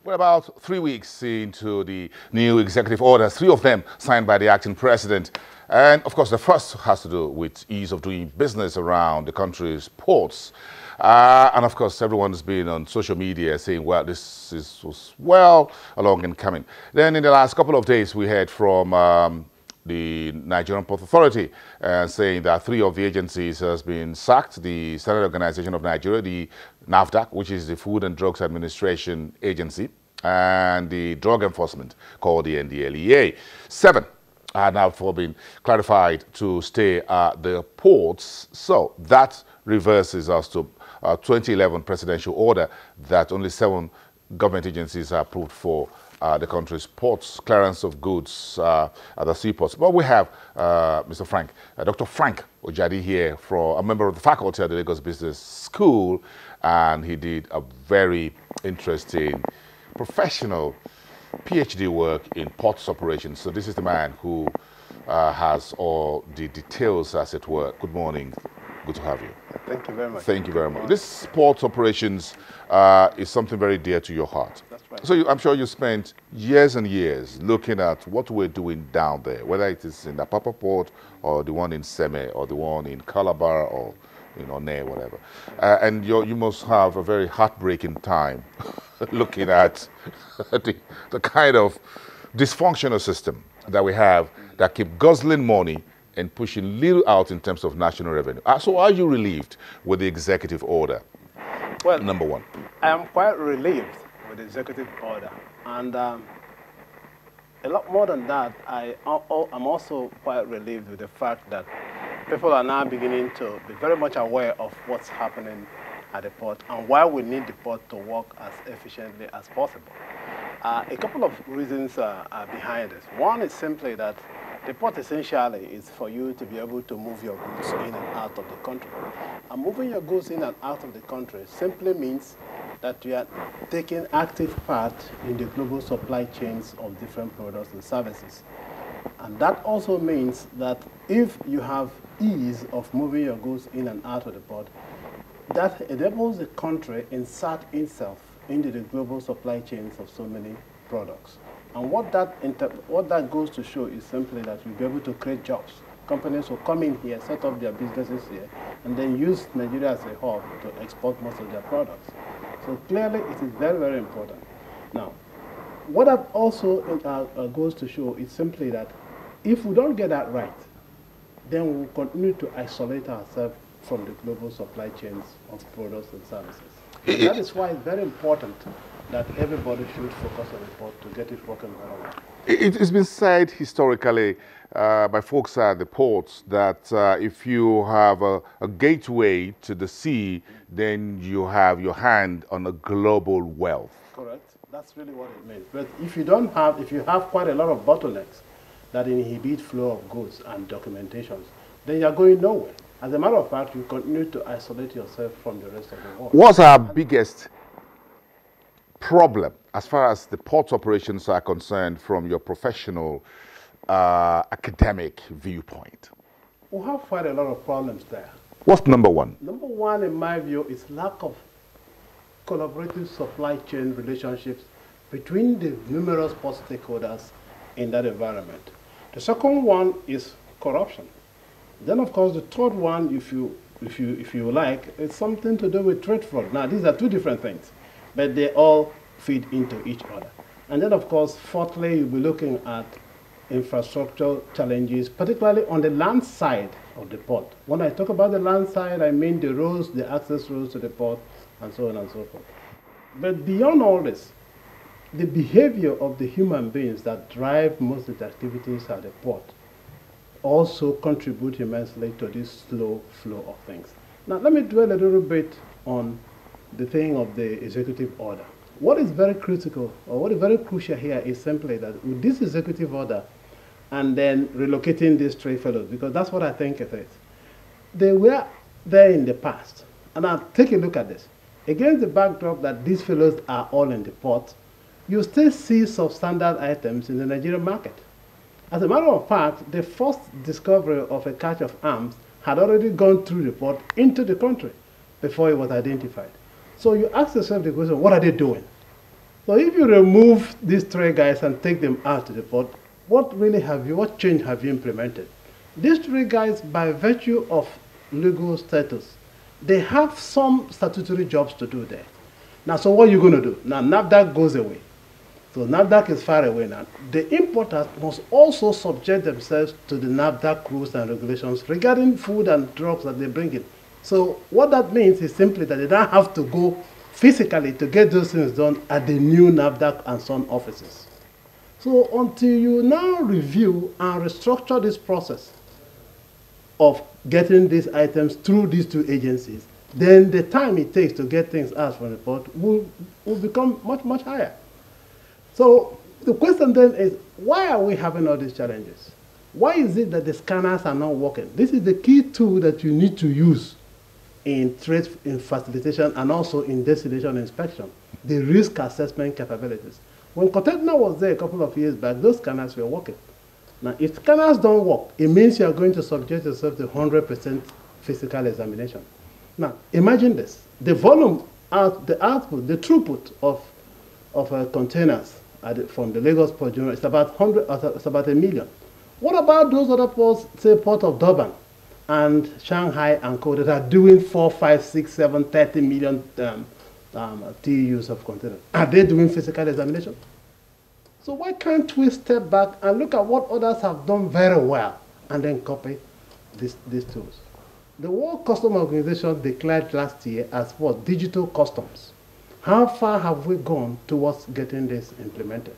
We're about 3 weeks into the new executive orders, 3 of them signed by the acting president. And of course, the first has to do with ease of doing business around the country's ports. And of course, everyone's been on social media saying, well, was well along and coming. Then in the last couple of days, we heard from the Nigerian Port Authority saying that 3 of the agencies has been sacked. The Standard Organization of Nigeria, the NAFDAC, which is the Food and Drugs Administration Agency, and the Drug Enforcement, called the NDLEA. 7 are now been clarified to stay at the ports. So that reverses us to 2011 presidential order that only 7 government agencies are approved for the country's ports, clearance of goods at the seaports. But we have Mr. Frank, Dr. Frank Ojadi here, a member of the faculty at the Lagos Business School, and he did a very interesting professional PhD work in ports operations. So this is the man who has all the details, as it were. Good morning. Good to have you. Thank you very much. Thank you very much. This port operations is something very dear to your heart. That's right. So I'm sure you spent years and years looking at what we're doing down there, whether it is in the Papa Port or the one in Seme or the one in Calabar or near whatever. And you must have a very heartbreaking time looking at the kind of dysfunctional system that we have that keep guzzling money and pushing little out in terms of national revenue. So are you relieved with the executive order? Well, number one. I am quite relieved with the executive order. And a lot more than that, I'm also quite relieved with the fact that people are now beginning to be very much aware of what's happening at the port and why we need the port to work as efficiently as possible. A couple of reasons are behind this. One is simply that the port essentially is for you to be able to move your goods in and out of the country. And moving your goods in and out of the country simply means that you are taking active part in the global supply chains of different products and services. And that also means that if you have ease of moving your goods in and out of the port, that enables the country insert itself into the global supply chains of so many products. And what that goes to show is simply that you'll be able to create jobs. Companies will come in here, set up their businesses here, and then use Nigeria as a hub to export most of their products. So clearly, it is very, very important. Now, what that also goes to show is simply that if we don't get that right, then we will continue to isolate ourselves from the global supply chains of products and services. And that is why it's very important that everybody should focus on the port to get it working very well. It's been said historically by folks at the ports that if you have a gateway to the sea, then you have your hand on a global wealth. Correct. That's really what it means. But if you have quite a lot of bottlenecks that inhibit flow of goods and documentations, then you're going nowhere. As a matter of fact, you continue to isolate yourself from the rest of the world. What's our biggest problem as far as the port operations are concerned from your professional academic viewpoint? We have quite a lot of problems there. What's number one? Number one, in my view, is lack of collaborative supply chain relationships between the numerous port stakeholders in that environment. The second one is corruption. Then, of course, the third one, if you like, is something to do with trade fraud. Now, these are 2 different things, but they all feed into each other. And then, of course, fourthly, you'll be looking at infrastructure challenges, particularly on the land side of the port. When I talk about the land side, I mean the roads, the access roads to the port, and so on and so forth. But beyond all this, the behavior of the human beings that drive most of the activities at the port also contribute immensely to this slow flow of things. Now, let me dwell a little bit on the thing of the executive order. What is very critical, or what is very crucial here is simply that with this executive order and then relocating these 3 fellows, because that's what I think it is. They were there in the past. And now take a look at this. Against the backdrop that these fellows are all in the port, you still see substandard items in the Nigerian market. As a matter of fact, the first discovery of a catch of arms had already gone through the port into the country before it was identified. So you ask yourself the question, what are they doing? So if you remove these three guys and take them out to the port, what change have you implemented? These three guys, by virtue of legal status, they have some statutory jobs to do there. Now, so what are you going to do? Now, NAFDAC goes away. So NAFDAC is far away now. The importers must also subject themselves to the NAFDAC rules and regulations regarding food and drugs that they bring in. So what that means is simply that they don't have to go physically to get those things done at the new NAFDAC and Son offices. So until you now review and restructure this process of getting these items through these two agencies, then the time it takes to get things out from the port will become much, much higher. So the question then is, why are we having all these challenges? Why is it that the scanners are not working? This is the key tool that you need to use in trade in facilitation and also in destination inspection, the risk assessment capabilities. When Cotecna was there a couple of years back, those scanners were working. Now, if scanners don't work, it means you are going to subject yourself to 100% physical examination. Now, imagine this. The volume, the output, the throughput of containers from the Lagos Port General is about 1 million. What about those other ports, say Port of Durban and Shanghai and Co, that are doing 4, 5, 6, 7, 30 million TEUs of containers? Are they doing physical examination? So why can't we step back and look at what others have done very well and then copy these tools? The World Customs Organization declared last year as what? Digital customs. How far have we gone towards getting this implemented?